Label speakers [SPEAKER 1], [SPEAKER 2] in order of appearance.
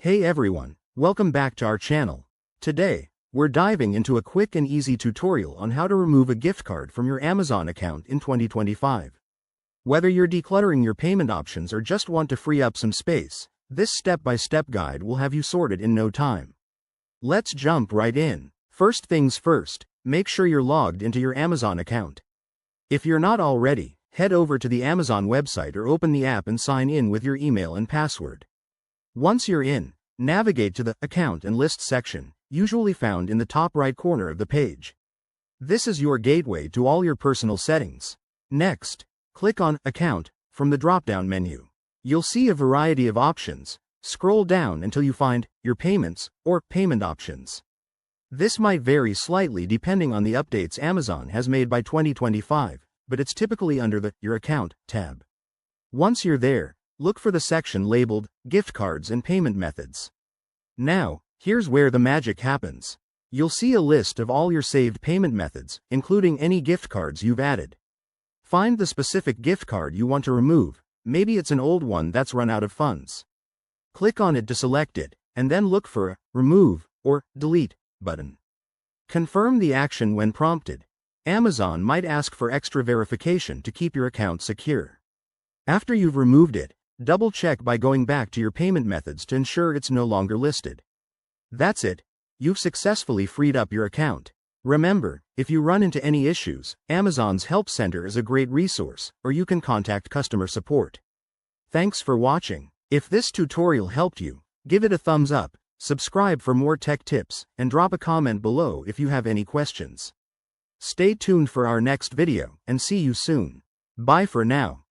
[SPEAKER 1] Hey everyone, welcome back to our channel. Today, we're diving into a quick and easy tutorial on how to remove a gift card from your Amazon account in 2025. Whether you're decluttering your payment options or just want to free up some space, this step-by-step guide will have you sorted in no time. Let's jump right in. First things first, make sure you're logged into your Amazon account. If you're not already, head over to the Amazon website or open the app and sign in with your email and password. Once you're in, navigate to the Account and List section, usually found in the top right corner of the page. This is your gateway to all your personal settings. Next, click on Account from the drop-down menu. You'll see a variety of options. Scroll down until you find Your Payments or Payment Options. This might vary slightly depending on the updates Amazon has made by 2025, but it's typically under the Your Account tab. Once you're there, look for the section labeled Gift Cards and Payment Methods. Now, here's where the magic happens. You'll see a list of all your saved payment methods, including any gift cards you've added. Find the specific gift card you want to remove. Maybe it's an old one that's run out of funds. Click on it to select it, and then look for a Remove or Delete button. Confirm the action when prompted. Amazon might ask for extra verification to keep your account secure. After you've removed it, double-check by going back to your payment methods to ensure it's no longer listed. That's it. You've successfully freed up your account. Remember, if you run into any issues, Amazon's Help Center is a great resource, or you can contact customer support. Thanks for watching. If this tutorial helped you, give it a thumbs up, subscribe for more tech tips, and drop a comment below if you have any questions. Stay tuned for our next video, and see you soon. Bye for now.